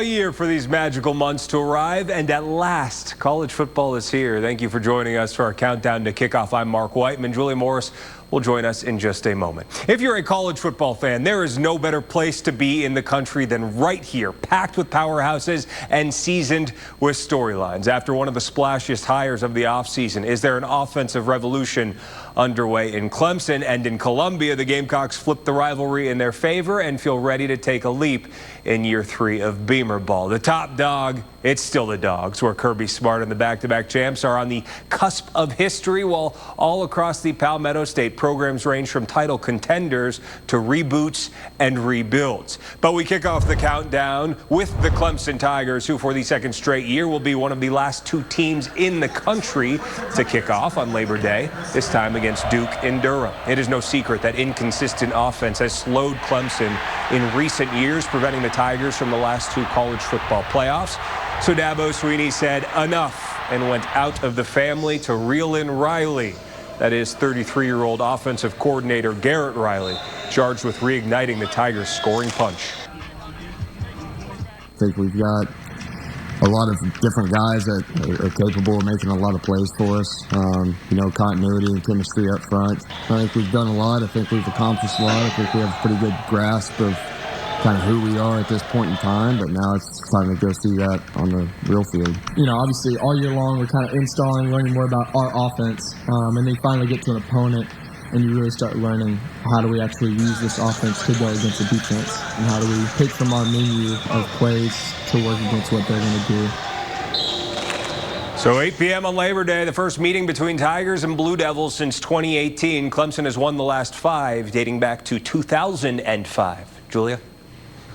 year for these magical months to arrive, and at last, college football is here. Thank you for joining us for our countdown to kickoff. I'm Mark Whiteman. Julie Morris will join us in just a moment. If you're a college football fan, there is no better place to be in the country than right here, packed with powerhouses and seasoned with storylines. After one of the splashiest hires of the offseason, is there an offensive revolution underway in Clemson? And in Columbia, the Gamecocks flip the rivalry in their favor and feel ready to take a leap in year 3 of Beamer ball. The top dog, it's still the Dogs, where Kirby Smart and the back-to-back champs are on the cusp of history, while all across the Palmetto State, programs range from title contenders to reboots and rebuilds. But we kick off the countdown with the Clemson Tigers, who for the second straight year will be one of the last 2 teams in the country to kick off on Labor Day, this time against Duke in Durham. It is no secret that inconsistent offense has slowed Clemson in recent years, preventing the Tigers from the last 2 college football playoffs. So Dabo Swinney said enough and went out of the family to reel in Riley. That is 33-year-old offensive coordinator Garrett Riley, charged with reigniting the Tigers' scoring punch. I think we've got a lot of different guys that are capable of making a lot of plays for us. Continuity and chemistry up front. I think we've done a lot. I think we've accomplished a lot. I think we have a pretty good grasp of kind of who we are at this point in time, but now it's time to go see that on the real field. Obviously all year long we're kind of installing, learning more about our offense, and then finally get to an opponent and you really start learning how do we actually use this offense to go against the defense, and how do we pick from our menu of plays to work against what they're going to do. So 8 p.m. on Labor Day, the first meeting between Tigers and Blue Devils since 2018. Clemson has won the last 5, dating back to 2005. Julia?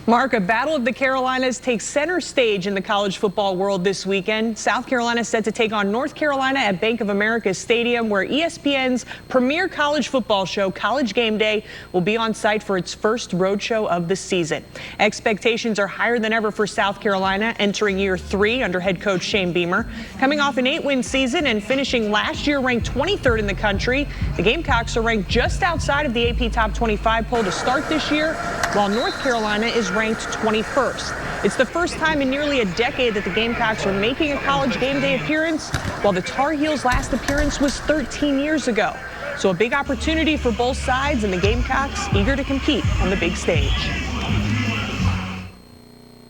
Mark, a battle of the Carolinas takes center stage in the college football world this weekend. South Carolina is set to take on North Carolina at Bank of America Stadium, where ESPN's premier college football show, College Game Day, will be on site for its first roadshow of the season. Expectations are higher than ever for South Carolina, entering year 3 under head coach Shane Beamer. Coming off an 8-win season and finishing last year ranked 23rd in the country, the Gamecocks are ranked just outside of the AP Top 25 poll to start this year, while North Carolina is ranked 21st. It's the first time in nearly a decade that the Gamecocks are making a College Game Day appearance, while the Tar Heels' last appearance was 13 years ago. So a big opportunity for both sides, and the Gamecocks eager to compete on the big stage.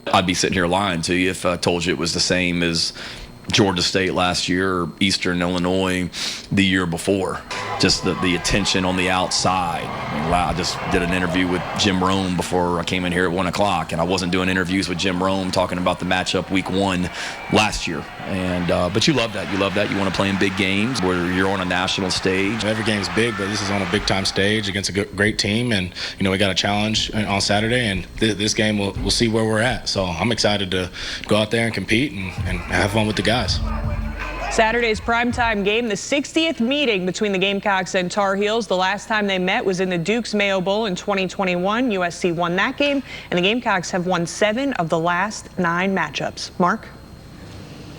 I'd be sitting here lying to you if I told you it was the same as Georgia State last year or Eastern Illinois the year before. Just the attention on the outside. I just did an interview with Jim Rome before I came in here at 1 o'clock, and I wasn't doing interviews with Jim Rome talking about the matchup week 1 last year. And but you love that. You love that. You want to play in big games where you're on a national stage. Every game's big, but this is on a big-time stage against a great team, and we got a challenge on Saturday, and this game we'll see where we're at. So I'm excited to go out there and compete and have fun with the guys. Saturday's primetime game, the 60th meeting between the Gamecocks and Tar Heels. The last time they met was in the Duke's Mayo Bowl in 2021. USC won that game, and the Gamecocks have won 7 of the last 9 matchups. Mark?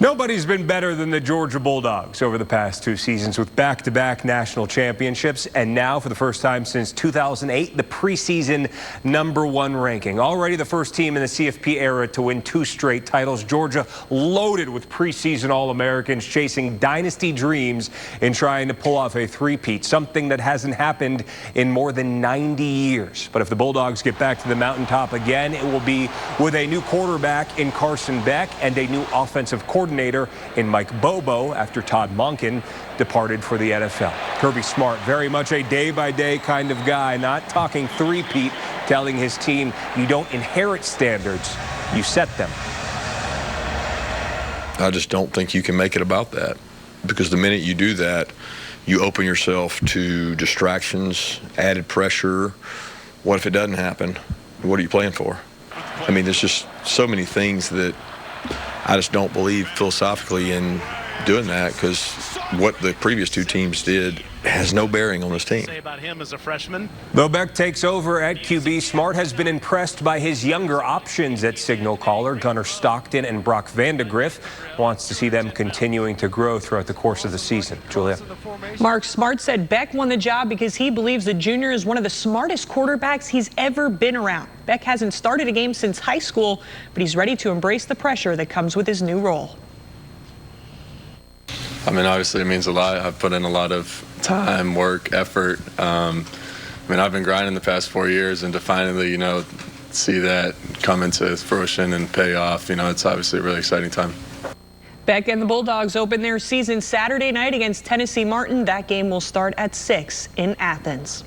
Nobody's been better than the Georgia Bulldogs over the past 2 seasons, with back-to-back national championships, and now for the first time since 2008, the preseason #1 ranking. Already the first team in the CFP era to win 2 straight titles. Georgia loaded with preseason All-Americans, chasing dynasty dreams in trying to pull off a three-peat, something that hasn't happened in more than 90 years. But if the Bulldogs get back to the mountaintop again, it will be with a new quarterback in Carson Beck and a new offensive coordinator in Mike Bobo after Todd Monken departed for the NFL. Kirby Smart, very much a day-by-day kind of guy, not talking three-peat, telling his team, you don't inherit standards, you set them. I just don't think you can make it about that, because the minute you do that, you open yourself to distractions, added pressure. What if it doesn't happen? What are you playing for? I mean, there's just so many things that I just don't believe philosophically in doing that, because what the previous two teams did has no bearing on this team. Say about him as a freshman. Though Beck takes over at QB, Smart has been impressed by his younger options at signal caller. Gunnar Stockton and Brock Vandegrift wants to see them continuing to grow throughout the course of the season. Julia. Mark, Smart said Beck won the job because he believes the junior is one of the smartest quarterbacks he's ever been around. Beck hasn't started a game since high school, but he's ready to embrace the pressure that comes with his new role. I mean, obviously it means a lot. I've put in a lot of time, work, effort. I mean, I've been grinding the past 4 years, and to finally, see that come into fruition and pay off, it's obviously a really exciting time. Beck and the Bulldogs open their season Saturday night against Tennessee Martin. That game will start at 6 in Athens.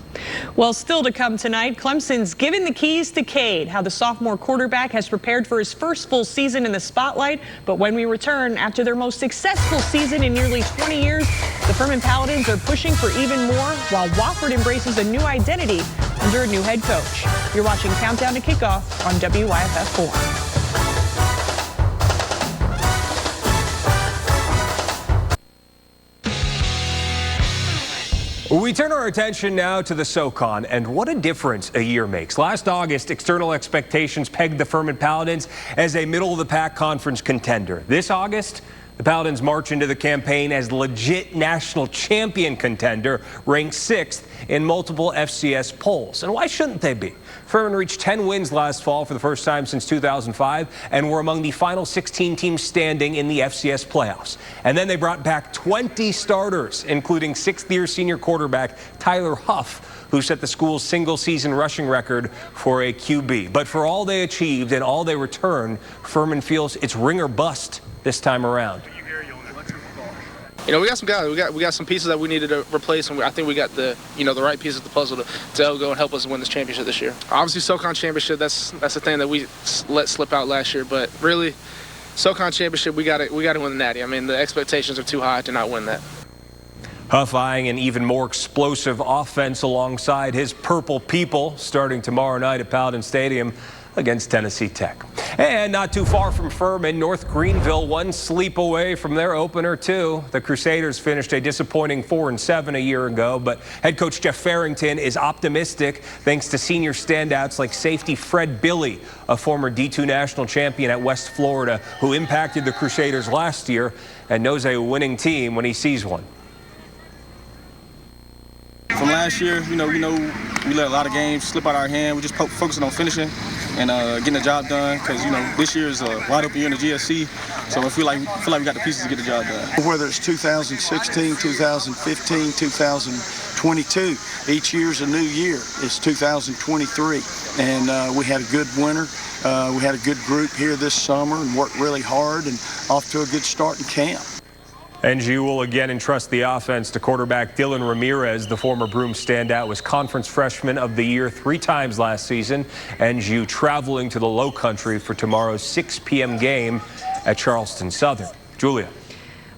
Well, still to come tonight, Clemson's given the keys to Cade, how the sophomore quarterback has prepared for his first full season in the spotlight. But when we return, after their most successful season in nearly 20 years, the Furman Paladins are pushing for even more, while Wofford embraces a new identity under a new head coach. You're watching Countdown to Kickoff on WYFF 4. We turn our attention now to the SoCon, and what a difference a year makes. Last August, external expectations pegged the Furman Paladins as a middle-of-the-pack conference contender. This August, the Paladins march into the campaign as legit national champion contender, ranked 6th in multiple FCS polls. And why shouldn't they be? Furman reached 10 wins last fall for the first time since 2005 and were among the final 16 teams standing in the FCS playoffs. And then they brought back 20 starters, including 6th-year senior quarterback Tyler Huff, who set the school's single-season rushing record for a QB. But for all they achieved and all they returned, Furman feels it's ring or bust this time around. We got some guys. We got some pieces that we needed to replace, and I think we got the the right pieces of the puzzle to go and help us win this championship this year. Obviously, SoCon championship. That's the thing that we let slip out last year. But really, SoCon championship, we got to win the Natty. I mean, the expectations are too high to not win that. Huff eyeing an even more explosive offense alongside his Purple People, starting tomorrow night at Paladin Stadium against Tennessee Tech. And not too far from Furman, North Greenville, one sleep away from their opener too. The Crusaders finished a disappointing 4-7 a year ago, but head coach Jeff Farrington is optimistic thanks to senior standouts like safety Fred Billy, a former D2 national champion at West Florida, who impacted the Crusaders last year and knows a winning team when he sees one. From last year, we let a lot of games slip out of our hand. We just focusing on finishing and getting the job done because, this year is a wide open year in the GSC. So I feel like we got the pieces to get the job done. Whether it's 2016, 2015, 2022, each year's a new year. It's 2023. And we had a good winter. We had a good group here this summer and worked really hard and off to a good start in camp. NGU will again entrust the offense to quarterback Dylan Ramirez. The former Broome standout was Conference Freshman of the Year 3 times last season. NGU traveling to the Low Country for tomorrow's 6 p.m. game at Charleston Southern. Julia.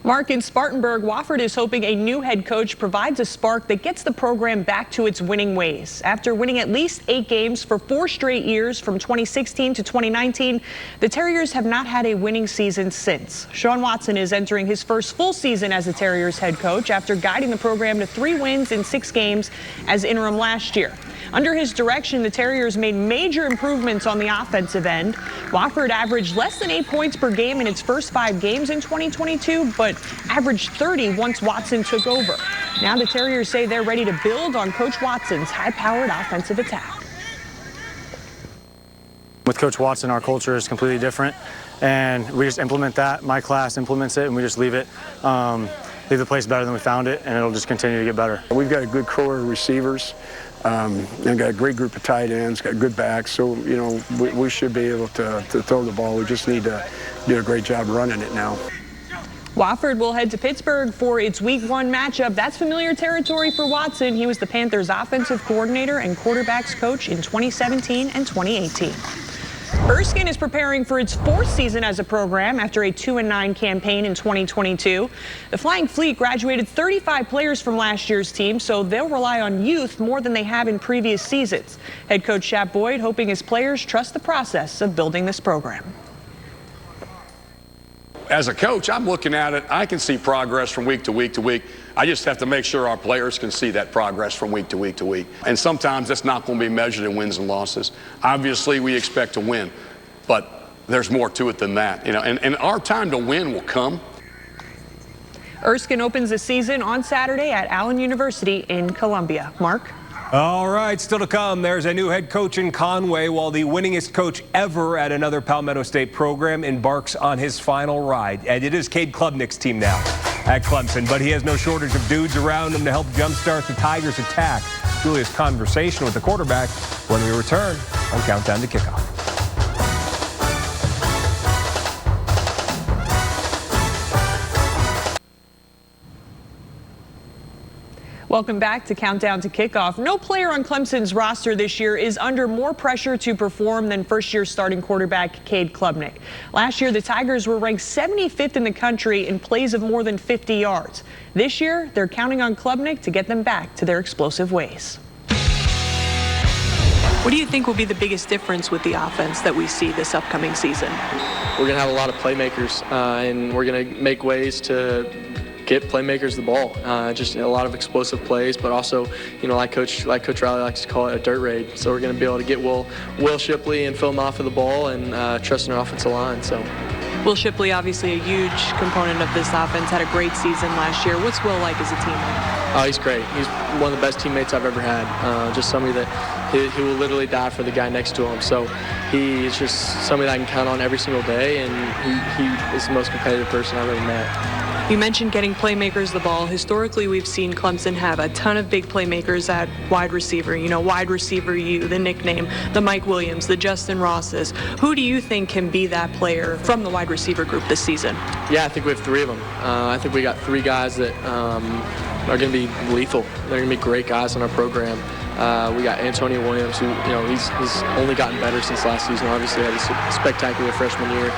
Mark, in Spartanburg, Wofford is hoping a new head coach provides a spark that gets the program back to its winning ways. After winning at least 8 games for 4 straight years from 2016 to 2019, the Terriers have not had a winning season since. Sean Watson is entering his first full season as the Terriers head coach after guiding the program to 3 wins in 6 games as interim last year. Under his direction, the Terriers made major improvements on the offensive end. Wofford averaged less than 8 points per game in its first 5 games in 2022, but averaged 30 once Watson took over. Now the Terriers say they're ready to build on Coach Watson's high-powered offensive attack. With Coach Watson, our culture is completely different, and we just implement that. My class implements it, and we just leave the place better than we found it, and it'll just continue to get better. We've got a good core of receivers. And got a great group of tight ends, got good backs, so we should be able to throw the ball. We just need to do a great job running it now. Wofford will head to Pittsburgh for its Week 1 matchup. That's familiar territory for Watson. He was the Panthers' offensive coordinator and quarterbacks coach in 2017 and 2018. Erskine is preparing for its 4th season as a program after a 2-9 campaign in 2022. The Flying Fleet graduated 35 players from last year's team, so they'll rely on youth more than they have in previous seasons. Head coach Shap Boyd hoping his players trust the process of building this program. as a coach, I'm looking at it. I can see progress from week to week to week. I just have to make sure our players can see that progress from week to week to week. And sometimes that's not going to be measured in wins and losses. Obviously, we expect to win, but there's more to it than that. You know, and our time to win will come. Erskine opens the season on Saturday at Allen University in Columbia. Mark? All right, still to come, there's a new head coach in Conway, while the winningest coach ever at another Palmetto State program embarks on his final ride. And it is Cade Klubnik's team now at Clemson, but he has no shortage of dudes around him to help jumpstart the Tigers' attack. Julia's conversation with the quarterback when we return on Countdown to Kickoff. Welcome back to Countdown to Kickoff. No player on Clemson's roster this year is under more pressure to perform than first-year starting quarterback Cade Klubnik. Last year, the Tigers were ranked 75th in the country in plays of more than 50 yards. This year, they're counting on Klubnik to get them back to their explosive ways. What do you think will be the biggest difference with the offense that we see this upcoming season? We're going to have a lot of playmakers, and we're going to make ways to get playmakers the ball. Just a lot of explosive plays, but also, you know, like Coach Riley likes to call it a dirt raid. So we're going to be able to get Will Shipley and Phil off of the ball and trust in our offensive line. So Will Shipley, obviously a huge component of this offense, had a great season last year. What's Will like as a teammate? Oh, he's great. He's one of the best teammates I've ever had. Just somebody that he will literally die for the guy next to him. So he's just somebody that I can count on every single day, and he is the most competitive person I've ever met. You mentioned getting playmakers the ball. Historically, we've seen Clemson have a ton of big playmakers at wide receiver. You know, wide receiver U, the nickname, the Mike Williams, the Justin Rosses. Who do you think can be that player from the wide receiver group this season? Yeah, I think we have three of them. I think we got three guys that are going to be lethal. They're going to be great guys on our program. We got Antonio Williams, who, you know, he's only gotten better since last season. Obviously had a spectacular freshman year.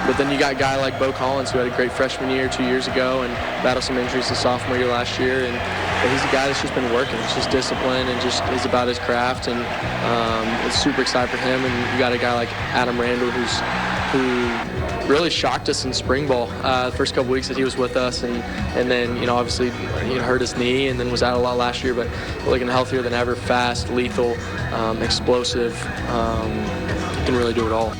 But then you got a guy like Bo Collins, who had a great freshman year 2 years ago and battled some injuries his sophomore year last year. But he's a guy that's just been working. It's just discipline and just is about his craft. And it's super excited for him. And you got a guy like Adam Randall, who really shocked us in spring ball the first couple weeks that he was with us. And then, you know, obviously he hurt his knee and then was out a lot last year. But looking healthier than ever, fast, lethal, explosive, can really do it all.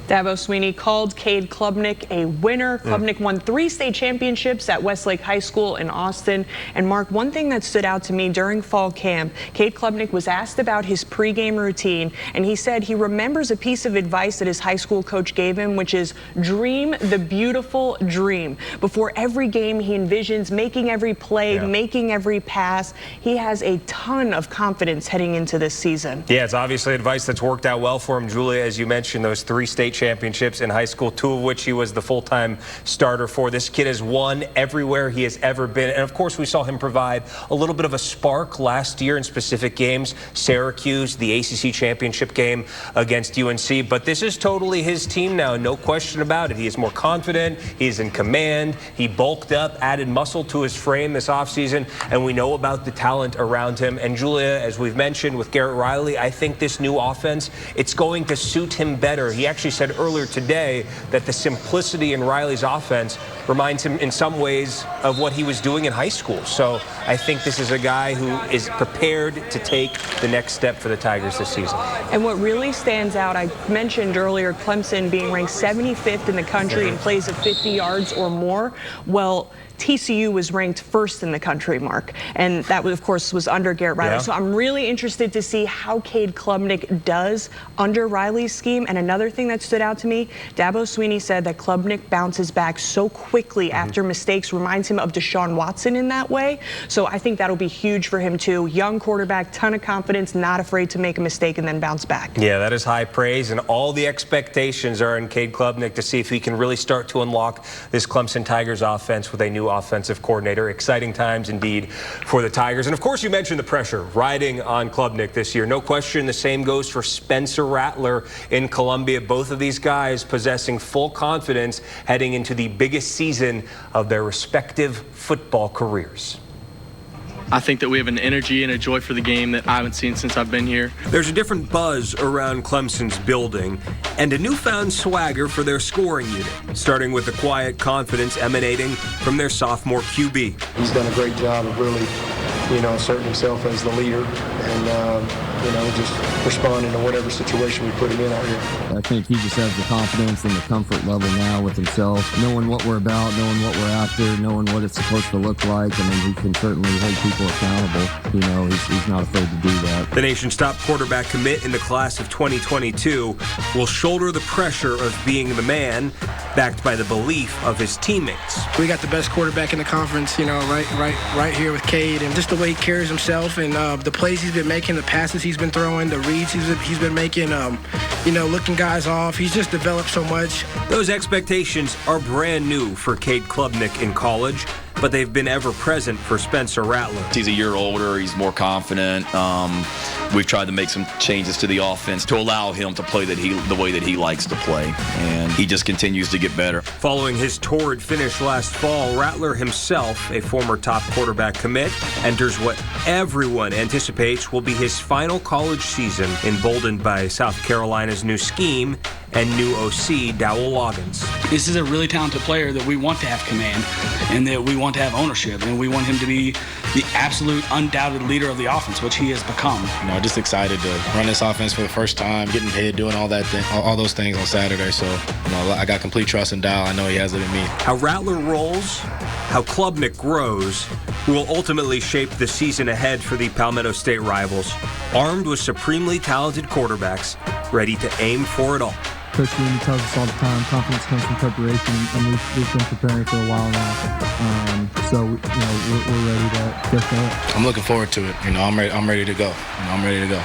Dabo Sweeney called Cade Klubnik a winner. Klubnik won 3 state championships at Westlake High School in Austin. And Mark, one thing that stood out to me during fall camp, Cade Klubnik was asked about his pregame routine, and he said he remembers a piece of advice that his high school coach gave him, which is dream the beautiful dream. Before every game, he envisions making every play, making every pass. He has a ton of confidence heading into this season. Yeah, it's obviously advice that's worked out well for him, Julia. As you mentioned, those 3 state championships in high school, 2 of which he was the full-time starter for. This kid has won everywhere he has ever been. And of course, we saw him provide a little bit of a spark last year in specific games. Syracuse, the ACC championship game against UNC. But this is totally his team now, no question about it. He is more confident. He's in command. He bulked up, added muscle to his frame this offseason. And we know about the talent around him. And Julia, as we've mentioned with Garrett Riley, I think this new offense, it's going to suit him better. He actually said earlier today that the simplicity in Riley's offense reminds him in some ways of what he was doing in high school. So I think this is a guy who is prepared to take the next step for the Tigers this season. And what really stands out, I mentioned earlier Clemson being ranked 75th in the country in plays of 50 yards or more. Well, TCU was ranked 1st in the country, Mark, and that, of course, was under Garrett Riley. So I'm really interested to see how Cade Klubnik does under Riley's scheme. And another thing that stood out to me, Dabo Sweeney said that Klubnik bounces back so quickly after mistakes, reminds him of Deshaun Watson in that way. So I think that'll be huge for him too. Young quarterback, ton of confidence, not afraid to make a mistake and then bounce back. Yeah, that is high praise, and all the expectations are in Cade Klubnik to see if he can really start to unlock this Clemson Tigers offense with a new offensive coordinator. Exciting times indeed for the Tigers. And of course, you mentioned the pressure riding on Klubnik this year. No question, the same goes for Spencer Rattler in Columbia. Both of these guys possessing full confidence heading into the biggest season of their respective football careers. I think that we have an energy and a joy for the game that I haven't seen since I've been here. There's a different buzz around Clemson's building and a newfound swagger for their scoring unit, starting with the quiet confidence emanating from their sophomore QB. He's done a great job of really, asserting himself as the leader and, just responding to whatever situation we put him in out here. I think he just has the confidence and the comfort level now with himself, knowing what we're about, knowing what we're after, knowing what it's supposed to look like. I mean, he can certainly hold people accountable. He's not afraid to do that. The nation's top quarterback commit in the class of 2022 will shoulder the pressure of being the man, backed by the belief of his teammates. We got the best quarterback in the conference, right here with Cade, and just the way he carries himself and the plays he's been making, the passes he's been throwing, the reads he's been making, looking guys off. He's just developed so much. Those expectations are brand new for Cade Klubnik in college, but they've been ever present for Spencer Rattler. He's a year older. He's more confident. We've tried to make some changes to the offense to allow him to play the way that he likes to play, and he just continues to get better. Following his torrid finish last fall, Rattler himself, a former top quarterback commit, enters what everyone anticipates will be his final college season, emboldened by South Carolina's new scheme and new OC, Dowell Loggins. This is a really talented player that we want to have command and that we want to have ownership, and we want him to be the absolute undoubted leader of the offense, which he has become. Just excited to run this offense for the first time, getting hit, doing all those things on Saturday. So, I got complete trust in Dowell. I know he has it in me. How Rattler rolls, how Klubnik grows, will ultimately shape the season ahead for the Palmetto State rivals, armed with supremely talented quarterbacks ready to aim for it all. Coach Rooney tells us all the time, confidence comes from preparation, and we've been preparing for a while now. So we're ready to go for it. I'm looking forward to it. I'm ready to go. I'm ready to go.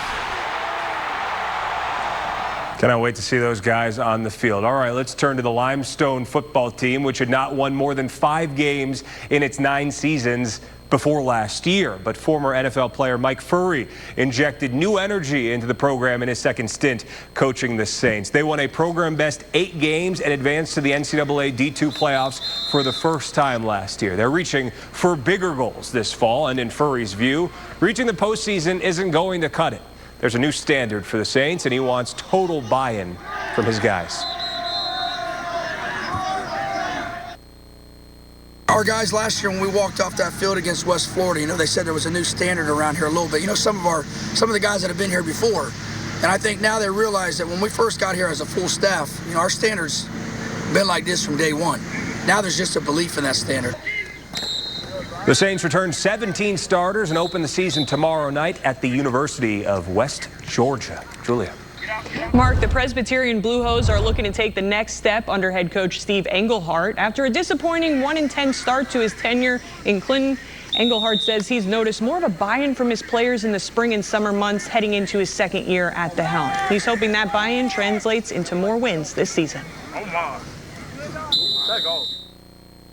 Cannot wait to see those guys on the field. All right, let's turn to the Limestone football team, which had not won more than 5 games in its 9 seasons before last year. But former NFL player Mike Furry injected new energy into the program in his second stint coaching the Saints. They won a program best 8 games and advanced to the NCAA D2 playoffs for the first time last year. They're reaching for bigger goals this fall, and in Furry's view, reaching the postseason isn't going to cut it. There's a new standard for the Saints, and he wants total buy-in from his guys. Our guys last year when we walked off that field against West Florida, they said there was a new standard around here a little bit. Some of the guys that have been here before, and I think now they realize that when we first got here as a full staff, our standards been like this from day one. Now there's just a belief in that standard. The Saints return 17 starters and open the season tomorrow night at the University of West Georgia. Julia. Mark, the Presbyterian Blue Hose are looking to take the next step under head coach Steve Englehart. After a disappointing 1-10 start to his tenure in Clinton, Englehart says he's noticed more of a buy-in from his players in the spring and summer months heading into his second year at the helm. He's hoping that buy-in translates into more wins this season.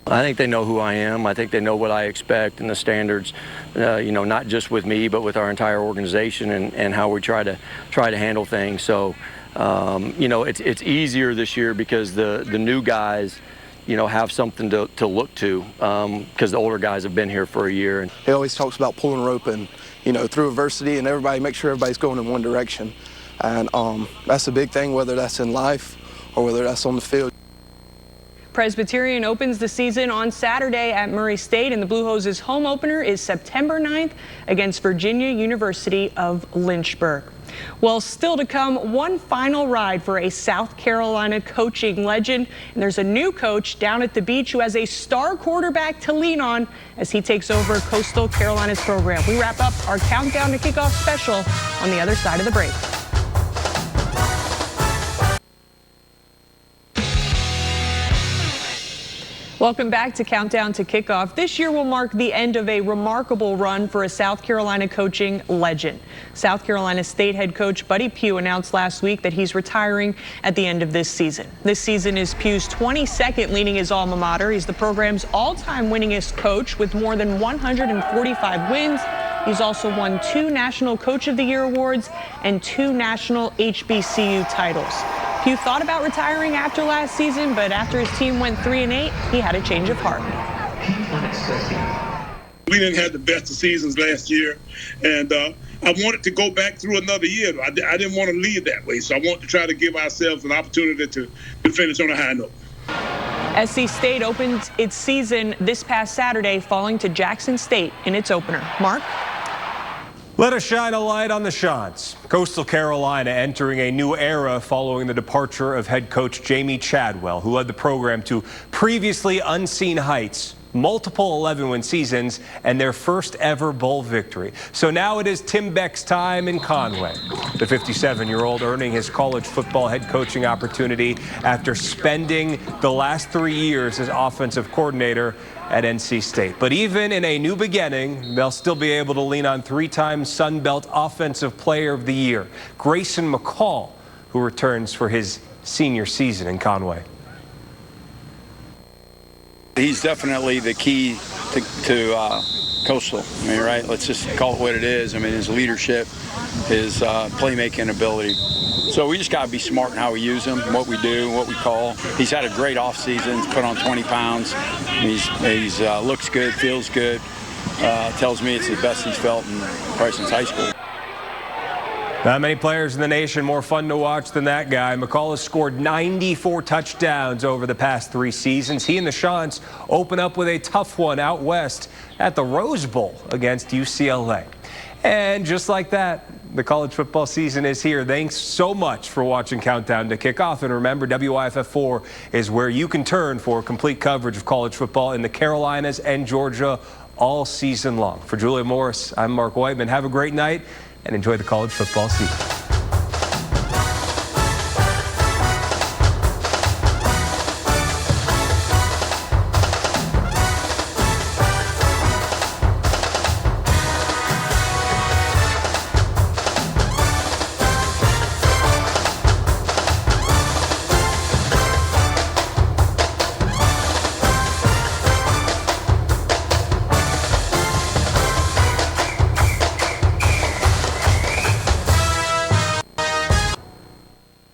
I think they know who I am. I think they know what I expect and the standards, not just with me, but with our entire organization and how we try to handle things. So, it's easier this year because the new guys, have something to look to because the older guys have been here for a year. He always talks about pulling rope and, through adversity and make sure everybody's going in one direction. And that's a big thing, whether that's in life or whether that's on the field. Presbyterian opens the season on Saturday at Murray State, and the Blue Hose's home opener is September 9th against Virginia University of Lynchburg. Well, still to come, one final ride for a South Carolina coaching legend, and there's a new coach down at the beach who has a star quarterback to lean on as he takes over Coastal Carolina's program. We wrap up our Countdown to Kickoff special on the other side of the break. Welcome back to Countdown to Kickoff. This year will mark the end of a remarkable run for a South Carolina coaching legend. South Carolina State head coach Buddy Pugh announced last week that he's retiring at the end of this season. This season is Pugh's 22nd leading his alma mater. He's the program's all-time winningest coach with more than 145 wins. He's also won 2 National Coach of the Year awards and 2 National HBCU titles. Pugh thought about retiring after last season, but after his team went 3-8, he had a change of heart. We didn't have the best of seasons last year, and I wanted to go back through another year. I didn't want to leave that way, so I want to try to give ourselves an opportunity to finish on a high note. SC State opened its season this past Saturday, falling to Jackson State in its opener. Mark? Let us shine a light on the Shants. Coastal Carolina entering a new era following the departure of head coach Jamie Chadwell, who led the program to previously unseen heights, multiple 11-win seasons, and their first ever bowl victory. So now it is Tim Beck's time in Conway. The 57-year-old earning his college football head coaching opportunity after spending the last 3 years as offensive coordinator at NC State. But even in a new beginning, they'll still be able to lean on 3-time Sun Belt Offensive Player of the Year, Grayson McCall, who returns for his senior season in Conway. He's definitely the key to Coastal. I mean, right? Let's just call it what it is. I mean, his leadership, his playmaking ability. So we just got to be smart in how we use him, what we do, what we call. He's had a great offseason. He's put on 20 pounds. He's looks good, feels good. Tells me it's the best he's felt probably since high school. Not many players in the nation more fun to watch than that guy. McCall has scored 94 touchdowns over the past 3 seasons. He and the Shants open up with a tough one out west at the Rose Bowl against UCLA. And just like that, the college football season is here. Thanks so much for watching Countdown to Kickoff. And remember, WYFF 4 is where you can turn for complete coverage of college football in the Carolinas and Georgia all season long. For Julia Morris, I'm Mark Whiteman. Have a great night and enjoy the college football season.